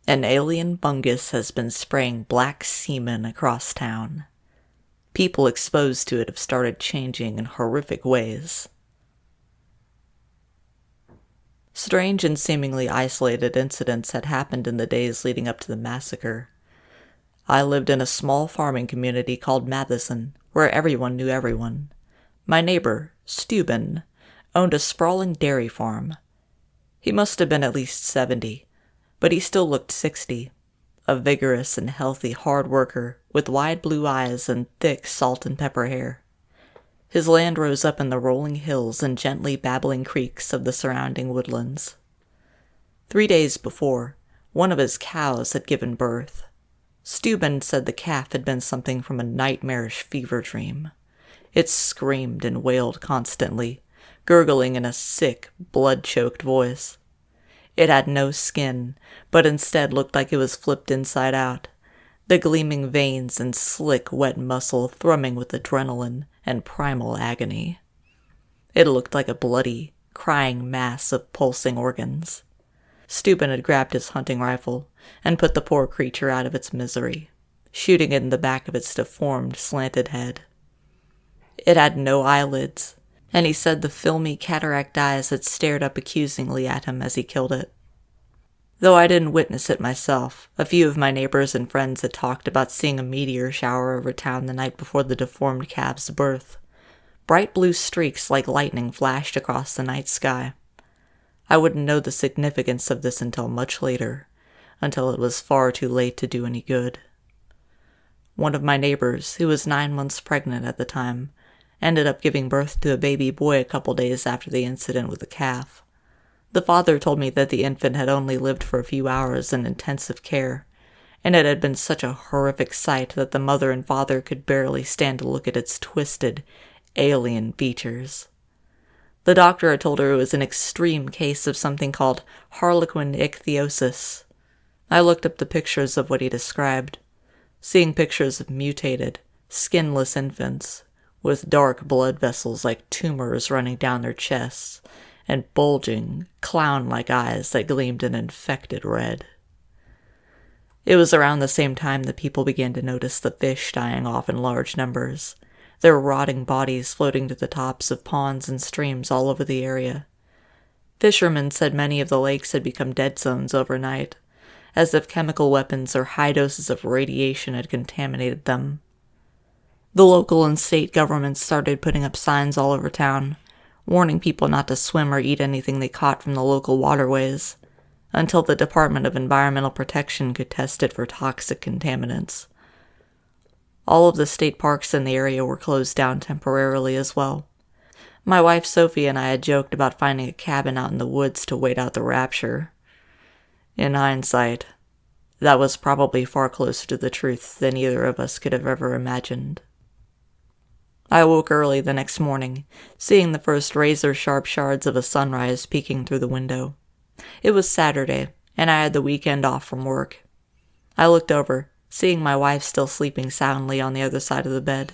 An alien fungus has been spraying black semen across town. People exposed to it have started changing in horrific ways. Strange and seemingly isolated incidents had happened in the days leading up to the massacre. I lived in a small farming community called Matheson, where everyone knew everyone. My neighbor, Steuben, owned a sprawling dairy farm. He must have been at least 70, but he still looked 60, a vigorous and healthy hard worker with wide blue eyes and thick salt and pepper hair. His land rose up in the rolling hills and gently babbling creeks of the surrounding woodlands. 3 days before, one of his cows had given birth. Steuben said the calf had been something from a nightmarish fever dream. It screamed and wailed constantly, gurgling in a sick, blood-choked voice. It had no skin, but instead looked like it was flipped inside out, the gleaming veins and slick, wet muscle thrumming with adrenaline and primal agony. It looked like a bloody, crying mass of pulsing organs. Steuben had grabbed his hunting rifle and put the poor creature out of its misery, shooting it in the back of its deformed, slanted head. It had no eyelids, and he said the filmy cataract eyes had stared up accusingly at him as he killed it. Though I didn't witness it myself, a few of my neighbors and friends had talked about seeing a meteor shower over town the night before the deformed calf's birth. Bright blue streaks like lightning flashed across the night sky. I wouldn't know the significance of this until much later, until it was far too late to do any good. One of my neighbors, who was 9 months pregnant at the time, ended up giving birth to a baby boy a couple days after the incident with the calf. The father told me that the infant had only lived for a few hours in intensive care, and it had been such a horrific sight that the mother and father could barely stand to look at its twisted, alien features. The doctor had told her it was an extreme case of something called harlequin ichthyosis. I looked up the pictures of what he described, seeing pictures of mutated, skinless infants, with dark blood vessels like tumors running down their chests, and bulging, clown-like eyes that gleamed an infected red. It was around the same time that people began to notice the fish dying off in large numbers, their rotting bodies floating to the tops of ponds and streams all over the area. Fishermen said many of the lakes had become dead zones overnight, as if chemical weapons or high doses of radiation had contaminated them. The local and state governments started putting up signs all over town, warning people not to swim or eat anything they caught from the local waterways, until the Department of Environmental Protection could test it for toxic contaminants. All of the state parks in the area were closed down temporarily as well. My wife Sophie and I had joked about finding a cabin out in the woods to wait out the rapture. In hindsight, that was probably far closer to the truth than either of us could have ever imagined. I woke early the next morning, seeing the first razor-sharp shards of a sunrise peeking through the window. It was Saturday, and I had the weekend off from work. I looked over, seeing my wife still sleeping soundly on the other side of the bed.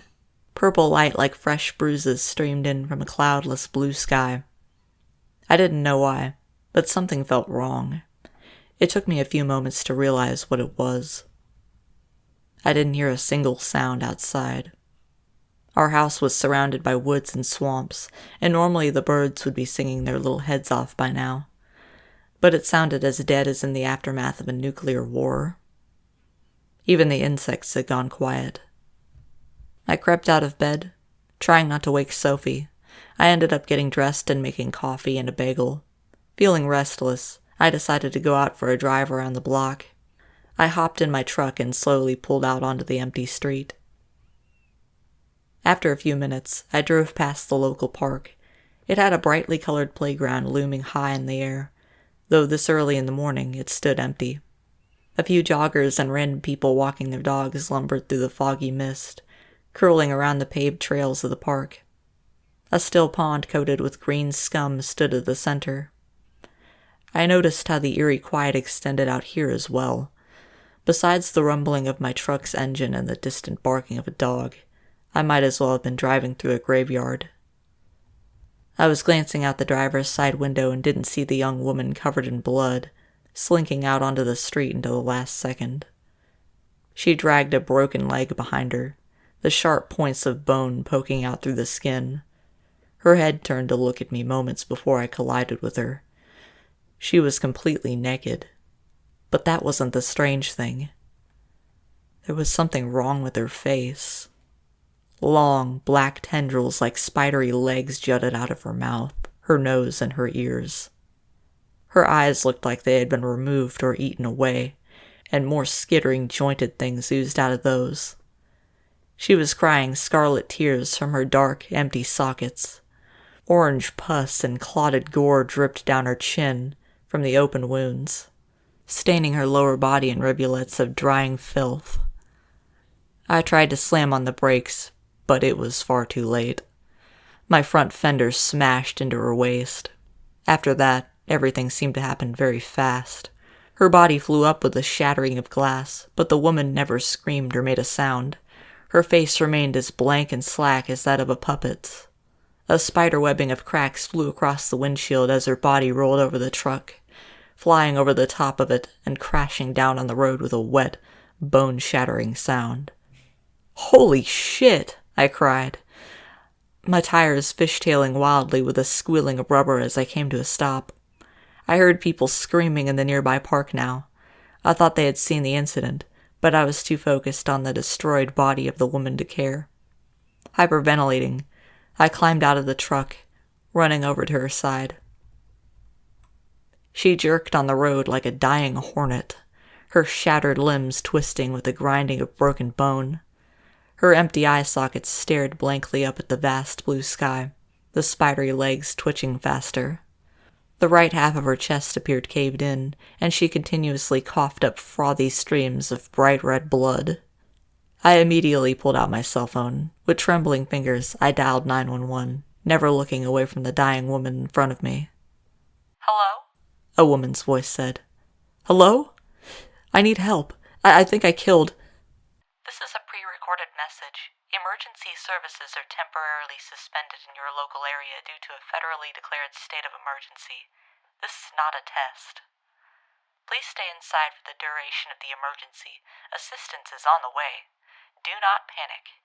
Purple light like fresh bruises streamed in from a cloudless blue sky. I didn't know why, but something felt wrong. It took me a few moments to realize what it was. I didn't hear a single sound outside. Our house was surrounded by woods and swamps, and normally the birds would be singing their little heads off by now. But it sounded as dead as in the aftermath of a nuclear war. Even the insects had gone quiet. I crept out of bed, trying not to wake Sophie. I ended up getting dressed and making coffee and a bagel. Feeling restless, I decided to go out for a drive around the block. I hopped in my truck and slowly pulled out onto the empty street. After a few minutes, I drove past the local park. It had a brightly colored playground looming high in the air, though this early in the morning it stood empty. A few joggers and random people walking their dogs lumbered through the foggy mist, curling around the paved trails of the park. A still pond coated with green scum stood at the center. I noticed how the eerie quiet extended out here as well. Besides the rumbling of my truck's engine and the distant barking of a dog, I might as well have been driving through a graveyard. I was glancing out the driver's side window and didn't see the young woman covered in blood, slinking out onto the street until the last second. She dragged a broken leg behind her, the sharp points of bone poking out through the skin. Her head turned to look at me moments before I collided with her. She was completely naked. But that wasn't the strange thing. There was something wrong with her face. Long, black tendrils like spidery legs jutted out of her mouth, her nose, and her ears. Her eyes looked like they had been removed or eaten away, and more skittering, jointed things oozed out of those. She was crying scarlet tears from her dark, empty sockets. Orange pus and clotted gore dripped down her chin from the open wounds, staining her lower body in rivulets of drying filth. I tried to slam on the brakes, but it was far too late. My front fender smashed into her waist. After that, everything seemed to happen very fast. Her body flew up with a shattering of glass, but the woman never screamed or made a sound. Her face remained as blank and slack as that of a puppet's. A spiderwebbing of cracks flew across the windshield as her body rolled over the truck, flying over the top of it and crashing down on the road with a wet, bone-shattering sound. "Holy shit!" I cried, my tires fishtailing wildly with a squealing of rubber as I came to a stop. I heard people screaming in the nearby park now. I thought they had seen the incident, but I was too focused on the destroyed body of the woman to care. Hyperventilating, I climbed out of the truck, running over to her side. She jerked on the road like a dying hornet, her shattered limbs twisting with the grinding of broken bone. Her empty eye sockets stared blankly up at the vast blue sky, the spidery legs twitching faster. The right half of her chest appeared caved in, and she continuously coughed up frothy streams of bright red blood. I immediately pulled out my cell phone. With trembling fingers, I dialed 911, never looking away from the dying woman in front of me. "Hello?" a woman's voice said. "Hello? I need help. I think I killed—" "This is a pre-recorded message. Emergency services are temporarily suspended in your local area due to a federally declared state of emergency. This is not a test. Please stay inside for the duration of the emergency. Assistance is on the way. Do not panic.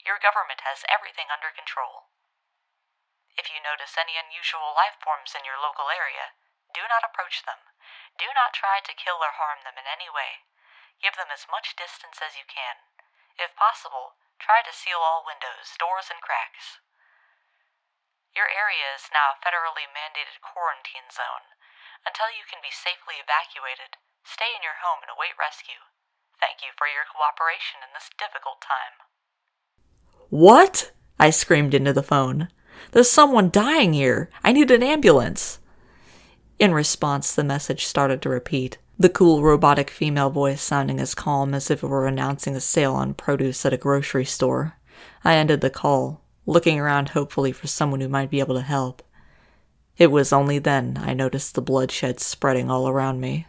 Your government has everything under control. If you notice any unusual life forms in your local area, do not approach them. Do not try to kill or harm them in any way. Give them as much distance as you can. If possible, try to seal all windows, doors, and cracks. Your area is now a federally mandated quarantine zone. Until you can be safely evacuated, stay in your home and await rescue. Thank you for your cooperation in this difficult time." "What?" I screamed into the phone. "There's someone dying here. I need an ambulance." In response, the message started to repeat, the cool robotic female voice sounding as calm as if it were announcing a sale on produce at a grocery store. I ended the call, looking around hopefully for someone who might be able to help. It was only then I noticed the bloodshed spreading all around me.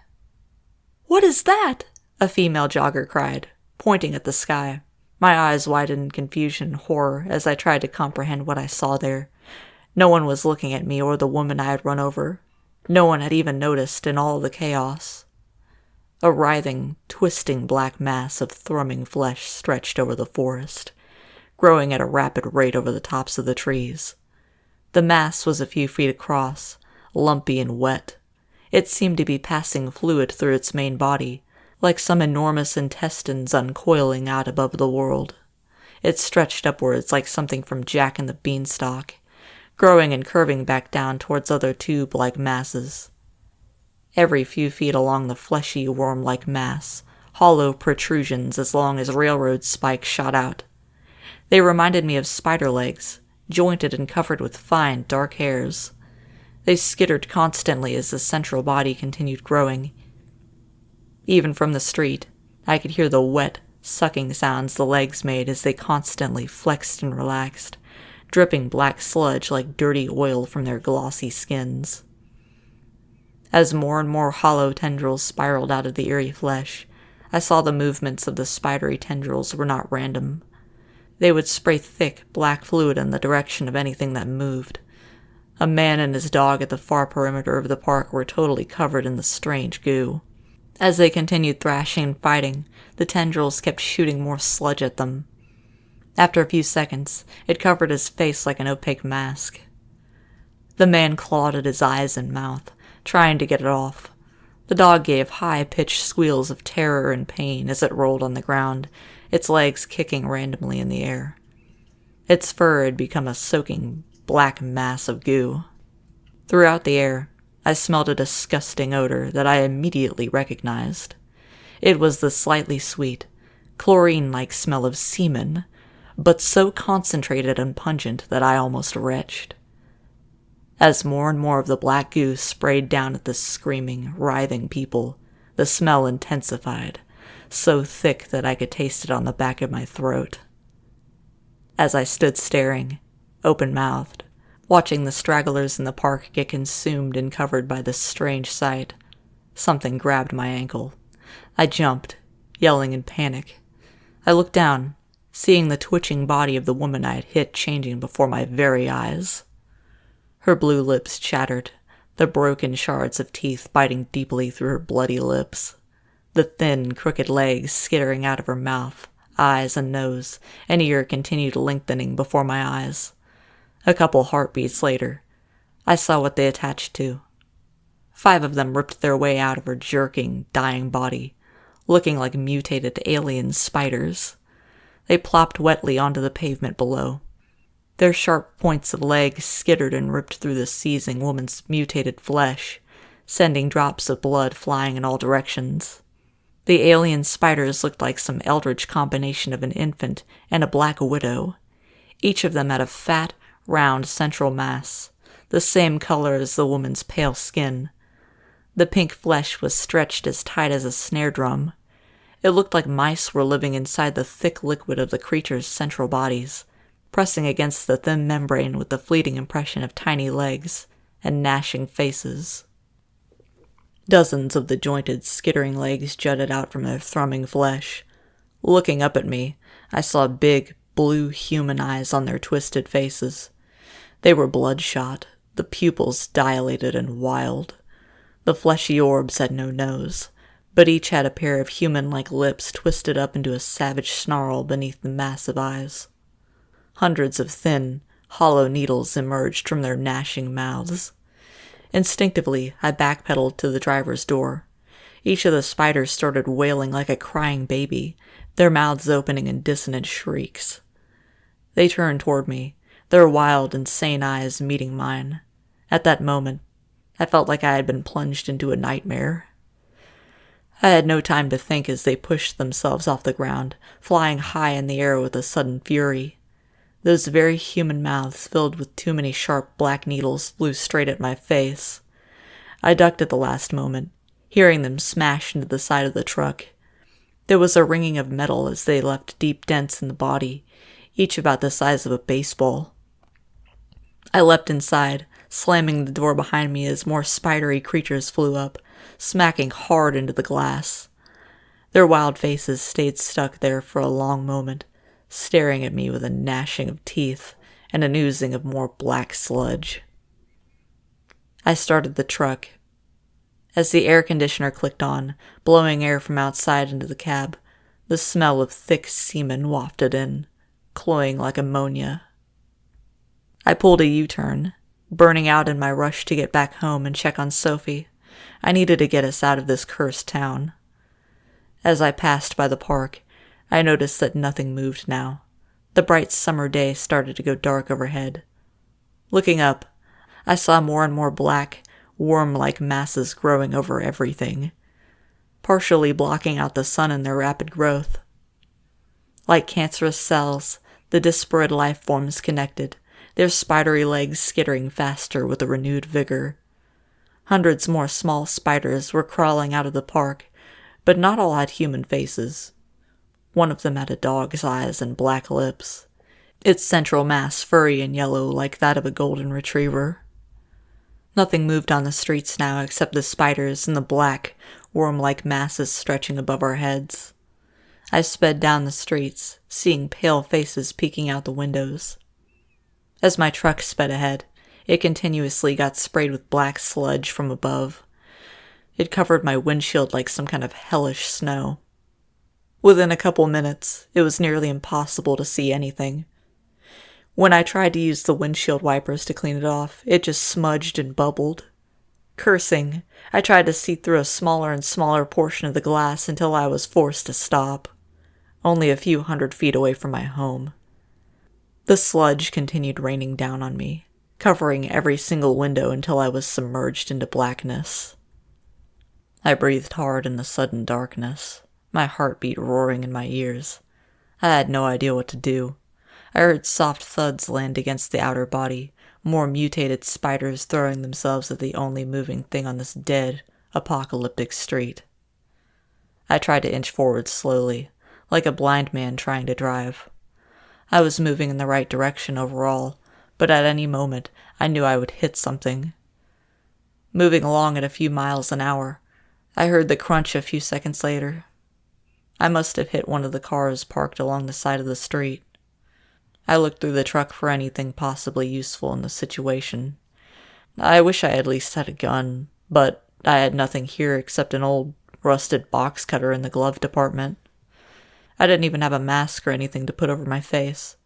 "What is that?" a female jogger cried, pointing at the sky. My eyes widened in confusion and horror as I tried to comprehend what I saw there. No one was looking at me or the woman I had run over. No one had even noticed in all the chaos. A writhing, twisting black mass of thrumming flesh stretched over the forest, growing at a rapid rate over the tops of the trees. The mass was a few feet across, lumpy and wet. It seemed to be passing fluid through its main body, like some enormous intestines uncoiling out above the world. It stretched upwards like something from Jack and the Beanstalk, growing and curving back down towards other tube-like masses. Every few feet along the fleshy, worm-like mass, hollow protrusions as long as railroad spikes shot out. They reminded me of spider legs, jointed and covered with fine, dark hairs. They skittered constantly as the central body continued growing. Even from the street, I could hear the wet, sucking sounds the legs made as they constantly flexed and relaxed, dripping black sludge like dirty oil from their glossy skins. As more and more hollow tendrils spiraled out of the eerie flesh, I saw the movements of the spidery tendrils were not random. They would spray thick, black fluid in the direction of anything that moved. A man and his dog at the far perimeter of the park were totally covered in the strange goo. As they continued thrashing and fighting, the tendrils kept shooting more sludge at them. After a few seconds, it covered his face like an opaque mask. The man clawed at his eyes and mouth, trying to get it off. The dog gave high-pitched squeals of terror and pain as it rolled on the ground, its legs kicking randomly in the air. Its fur had become a soaking black mass of goo. Throughout the air, I smelled a disgusting odor that I immediately recognized. It was the slightly sweet, chlorine-like smell of semen, but so concentrated and pungent that I almost retched. As more and more of the black goo sprayed down at the screaming, writhing people, the smell intensified, so thick that I could taste it on the back of my throat. As I stood staring, open-mouthed, watching the stragglers in the park get consumed and covered by this strange sight, something grabbed my ankle. I jumped, yelling in panic. I looked down, seeing the twitching body of the woman I had hit changing before my very eyes. Her blue lips chattered, the broken shards of teeth biting deeply through her bloody lips, the thin, crooked legs skittering out of her mouth, eyes and nose, and ear continued lengthening before my eyes. A couple heartbeats later, I saw what they attached to. 5 of them ripped their way out of her jerking, dying body, looking like mutated alien spiders. They plopped wetly onto the pavement below. Their sharp points of legs skittered and ripped through the seizing woman's mutated flesh, sending drops of blood flying in all directions. The alien spiders looked like some eldritch combination of an infant and a black widow. Each of them had a fat, round central mass, the same color as the woman's pale skin. The pink flesh was stretched as tight as a snare drum. It looked like mice were living inside the thick liquid of the creature's central bodies, pressing against the thin membrane with the fleeting impression of tiny legs and gnashing faces. Dozens of the jointed, skittering legs jutted out from their thrumming flesh. Looking up at me, I saw big, blue human eyes on their twisted faces. They were bloodshot, the pupils dilated and wild. The fleshy orbs had no nose, but each had a pair of human-like lips twisted up into a savage snarl beneath the massive eyes. Hundreds of thin, hollow needles emerged from their gnashing mouths. Instinctively, I backpedaled to the driver's door. Each of the spiders started wailing like a crying baby, their mouths opening in dissonant shrieks. They turned toward me, their wild, insane eyes meeting mine. At that moment, I felt like I had been plunged into a nightmare. I had no time to think as they pushed themselves off the ground, flying high in the air with a sudden fury. Those very human mouths filled with too many sharp black needles flew straight at my face. I ducked at the last moment, hearing them smash into the side of the truck. There was a ringing of metal as they left deep dents in the body, each about the size of a baseball. I leapt inside, slamming the door behind me as more spidery creatures flew up, smacking hard into the glass. Their wild faces stayed stuck there for a long moment, staring at me with a gnashing of teeth and an oozing of more black sludge. I started the truck. As the air conditioner clicked on, blowing air from outside into the cab, the smell of thick semen wafted in, cloying like ammonia. I pulled a U-turn, burning out in my rush to get back home and check on Sophie. I needed to get us out of this cursed town. As I passed by the park, I noticed that nothing moved now. The bright summer day started to go dark overhead. Looking up, I saw more and more black, worm-like masses growing over everything, partially blocking out the sun in their rapid growth. Like cancerous cells, the disparate life forms connected, their spidery legs skittering faster with a renewed vigor. Hundreds more small spiders were crawling out of the park, but not all had human faces. One of them had a dog's eyes and black lips, its central mass furry and yellow like that of a golden retriever. Nothing moved on the streets now except the spiders and the black, worm-like masses stretching above our heads. I sped down the streets, seeing pale faces peeking out the windows. As my truck sped ahead, It continuously got sprayed with black sludge from above. It covered my windshield like some kind of hellish snow. Within a couple minutes, it was nearly impossible to see anything. When I tried to use the windshield wipers to clean it off, it just smudged and bubbled. Cursing, I tried to see through a smaller and smaller portion of the glass until I was forced to stop, only a few 100 feet away from my home. The sludge continued raining down on me, covering every single window until I was submerged into blackness. I breathed hard in the sudden darkness, my heartbeat roaring in my ears. I had no idea what to do. I heard soft thuds land against the outer body, more mutated spiders throwing themselves at the only moving thing on this dead, apocalyptic street. I tried to inch forward slowly, like a blind man trying to drive. I was moving in the right direction overall, but at any moment I knew I would hit something. Moving along at a few miles an hour, I heard the crunch a few seconds later. I must have hit one of the cars parked along the side of the street. I looked through the truck for anything possibly useful in the situation. I wish I at least had a gun, but I had nothing here except an old, rusted box cutter in the glove department. I didn't even have a mask or anything to put over my face.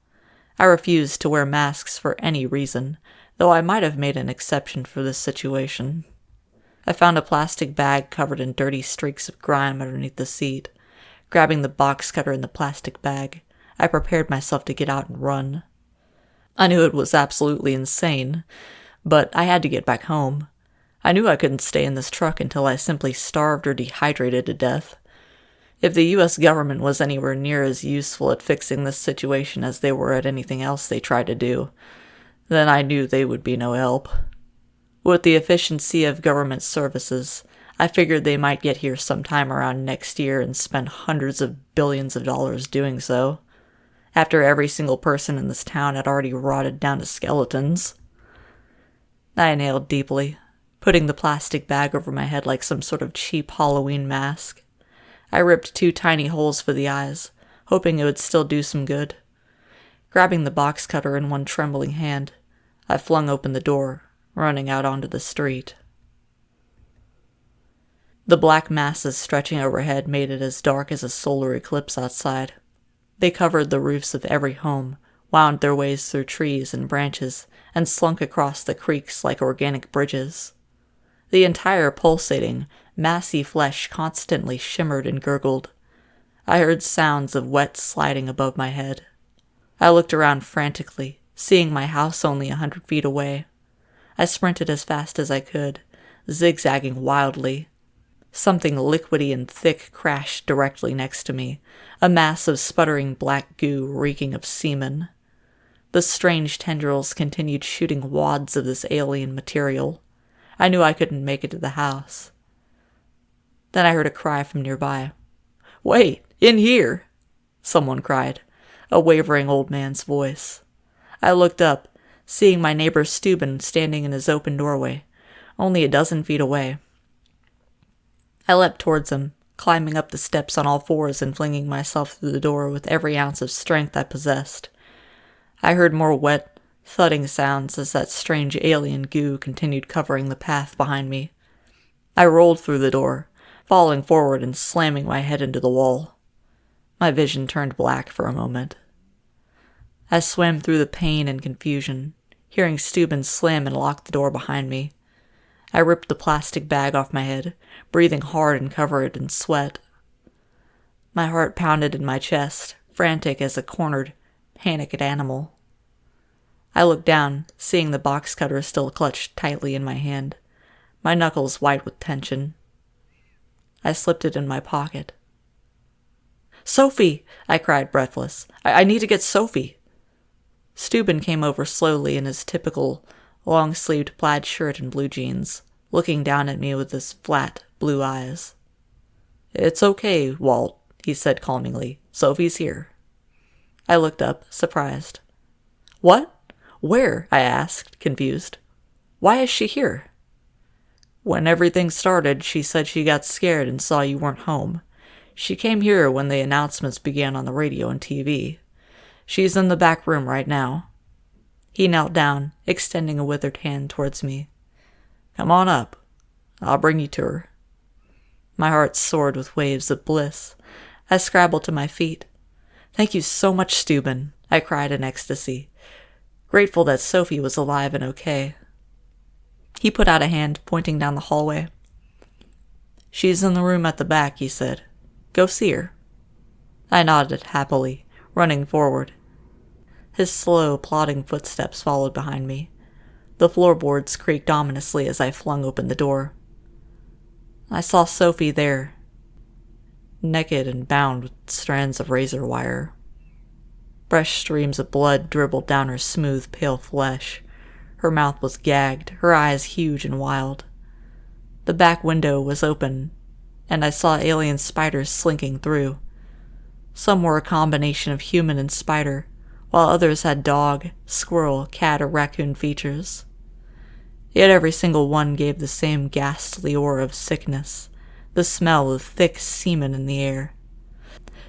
I refused to wear masks for any reason, though I might have made an exception for this situation. I found a plastic bag covered in dirty streaks of grime underneath the seat. Grabbing the box cutter in the plastic bag, I prepared myself to get out and run. I knew it was absolutely insane, but I had to get back home. I knew I couldn't stay in this truck until I simply starved or dehydrated to death. If the U.S. government was anywhere near as useful at fixing this situation as they were at anything else they tried to do, then I knew they would be no help. With the efficiency of government services, I figured they might get here sometime around next year and spend hundreds of billions of dollars doing so, after every single person in this town had already rotted down to skeletons. I inhaled deeply, putting the plastic bag over my head like some sort of cheap Halloween mask. I ripped 2 tiny holes for the eyes, hoping it would still do some good. Grabbing the box cutter in one trembling hand, I flung open the door, running out onto the street. The black masses stretching overhead made it as dark as a solar eclipse outside. They covered the roofs of every home, wound their ways through trees and branches, and slunk across the creeks like organic bridges. The entire pulsating, massy flesh constantly shimmered and gurgled. I heard sounds of wet sliding above my head. I looked around frantically, seeing my house only 100 feet away. I sprinted as fast as I could, zigzagging wildly. Something liquidy and thick crashed directly next to me, a mass of sputtering black goo reeking of semen. The strange tendrils continued shooting wads of this alien material. I knew I couldn't make it to the house. Then I heard a cry from nearby. "Wait, in here!" someone cried, a wavering old man's voice. I looked up, seeing my neighbor Steuben standing in his open doorway, only a dozen feet away. I leapt towards him, climbing up the steps on all fours and flinging myself through the door with every ounce of strength I possessed. I heard more wet, thudding sounds as that strange alien goo continued covering the path behind me. I rolled through the door, falling forward and slamming my head into the wall. My vision turned black for a moment. I swam through the pain and confusion, hearing Steuben slam and lock the door behind me. I ripped the plastic bag off my head, breathing hard and covered in sweat. My heart pounded in my chest, frantic as a cornered, panicked animal. I looked down, seeing the box cutter still clutched tightly in my hand, my knuckles white with tension. I slipped it in my pocket. "Sophie!" I cried, breathless. I need to get Sophie." Steuben came over slowly in his typical long-sleeved plaid shirt and blue jeans, looking down at me with his flat, blue eyes. "It's okay, Walt," he said calmingly. "Sophie's here." I looked up, surprised. "What? Where?" I asked, confused. "Why is she here?" "When everything started, she said she got scared and saw you weren't home. She came here when the announcements began on the radio and TV. She's in the back room right now." He knelt down, extending a withered hand towards me. Come on up. I'll bring you to her. My heart soared with waves of bliss. I scrabbled to my feet. Thank you so much, Steuben, I cried in ecstasy, grateful that Sophie was alive and okay. He put out a hand, pointing down the hallway. She's in the room at the back, he said. Go see her. I nodded happily, running forward. His slow, plodding footsteps followed behind me. The floorboards creaked ominously as I flung open the door. I saw Sophie there, naked and bound with strands of razor wire. Fresh streams of blood dribbled down her smooth, pale flesh. Her mouth was gagged, her eyes huge and wild. The back window was open, and I saw alien spiders slinking through. Some were a combination of human and spider, while others had dog, squirrel, cat, or raccoon features. Yet every single one gave the same ghastly aura of sickness, the smell of thick semen in the air.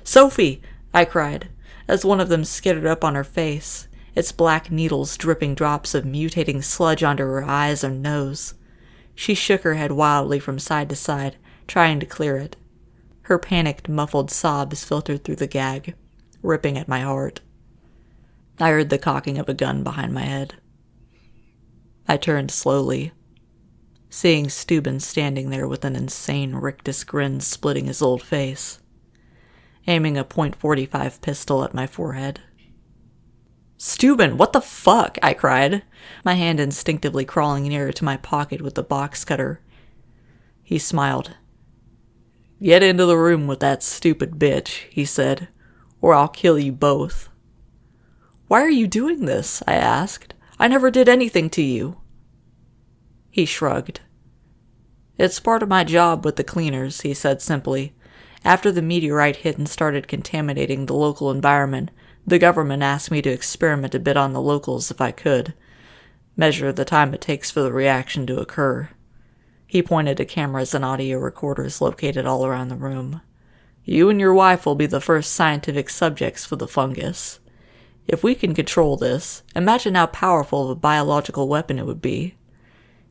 Sophie! I cried, as one of them skidded up on her face, its black needles dripping drops of mutating sludge onto her eyes and nose. She shook her head wildly from side to side, trying to clear it. Her panicked, muffled sobs filtered through the gag, ripping at my heart. I heard the cocking of a gun behind my head. I turned slowly, seeing Steuben standing there with an insane rictus grin splitting his old face, aiming a .45 pistol at my forehead. Steuben, what the fuck? I cried, my hand instinctively crawling nearer to my pocket with the box cutter. He smiled. Get into the room with that stupid bitch, he said, or I'll kill you both. Why are you doing this? I asked. I never did anything to you. He shrugged. It's part of my job with the cleaners, he said simply. After the meteorite hit and started contaminating the local environment, the government asked me to experiment a bit on the locals if I could, measure the time it takes for the reaction to occur. He pointed to cameras and audio recorders located all around the room. You and your wife will be the first scientific subjects for the fungus. If we can control this, imagine how powerful of a biological weapon it would be.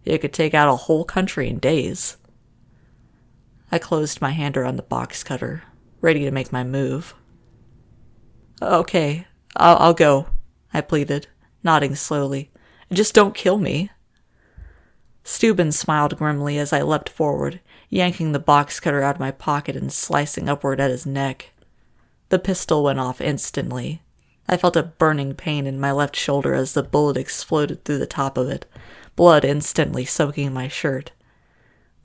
It could take out a whole country in days. I closed my hand around the box cutter, ready to make my move. Okay, I'll go, I pleaded, nodding slowly. Just don't kill me. Steuben smiled grimly as I leapt forward, yanking the box cutter out of my pocket and slicing upward at his neck. The pistol went off instantly. I felt a burning pain in my left shoulder as the bullet exploded through the top of it, blood instantly soaking my shirt.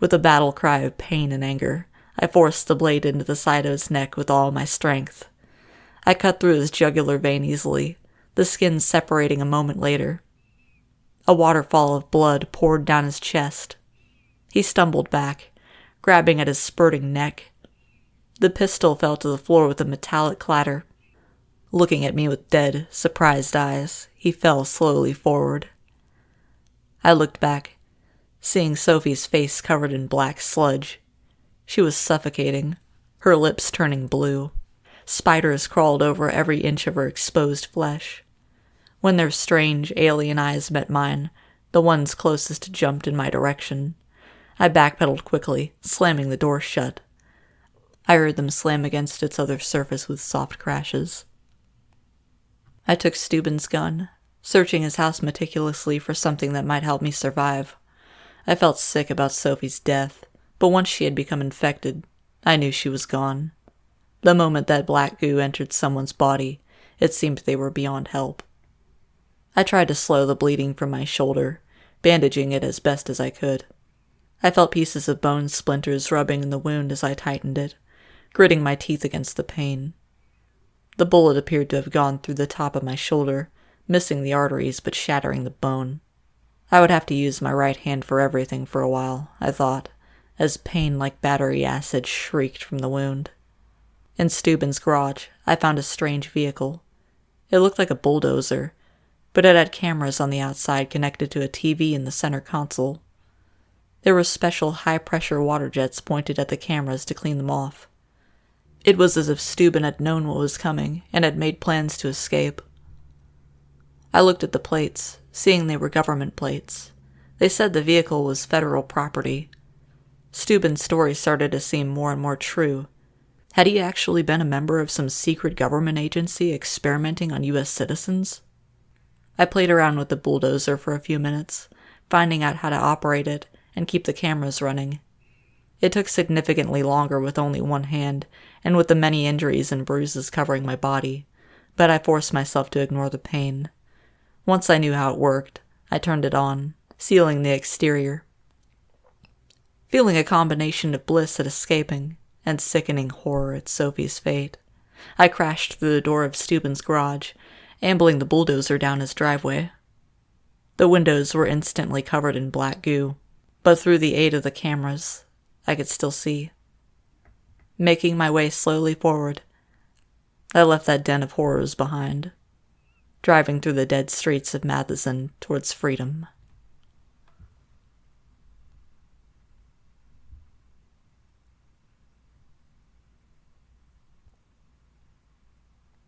With a battle cry of pain and anger, I forced the blade into the side of his neck with all my strength. I cut through his jugular vein easily, the skin separating a moment later. A waterfall of blood poured down his chest. He stumbled back, grabbing at his spurting neck. The pistol fell to the floor with a metallic clatter. Looking at me with dead, surprised eyes, he fell slowly forward. I looked back, seeing Sophie's face covered in black sludge. She was suffocating, her lips turning blue. Spiders crawled over every inch of her exposed flesh. When their strange, alien eyes met mine, the ones closest jumped in my direction. I backpedaled quickly, slamming the door shut. I heard them slam against its other surface with soft crashes. I took Steuben's gun, searching his house meticulously for something that might help me survive. I felt sick about Sophie's death, but once she had become infected, I knew she was gone. The moment that black goo entered someone's body, it seemed they were beyond help. I tried to slow the bleeding from my shoulder, bandaging it as best as I could. I felt pieces of bone splinters rubbing in the wound as I tightened it, gritting my teeth against the pain. The bullet appeared to have gone through the top of my shoulder, missing the arteries but shattering the bone. I would have to use my right hand for everything for a while, I thought, as pain like battery acid shrieked from the wound. In Steuben's garage, I found a strange vehicle. It looked like a bulldozer, but it had cameras on the outside connected to a TV in the center console. There were special high-pressure water jets pointed at the cameras to clean them off. It was as if Steuben had known what was coming and had made plans to escape. I looked at the plates, seeing they were government plates. They said the vehicle was federal property. Steuben's story started to seem more and more true. Had he actually been a member of some secret government agency experimenting on U.S. citizens? I played around with the bulldozer for a few minutes, finding out how to operate it and keep the cameras running. It took significantly longer with only one hand, and with the many injuries and bruises covering my body, but I forced myself to ignore the pain. Once I knew how it worked, I turned it on, sealing the exterior. Feeling a combination of bliss at escaping and sickening horror at Sophie's fate, I crashed through the door of Steuben's garage, ambling the bulldozer down his driveway. The windows were instantly covered in black goo, but through the aid of the cameras, I could still see. Making my way slowly forward, I left that den of horrors behind, driving through the dead streets of Madison towards freedom.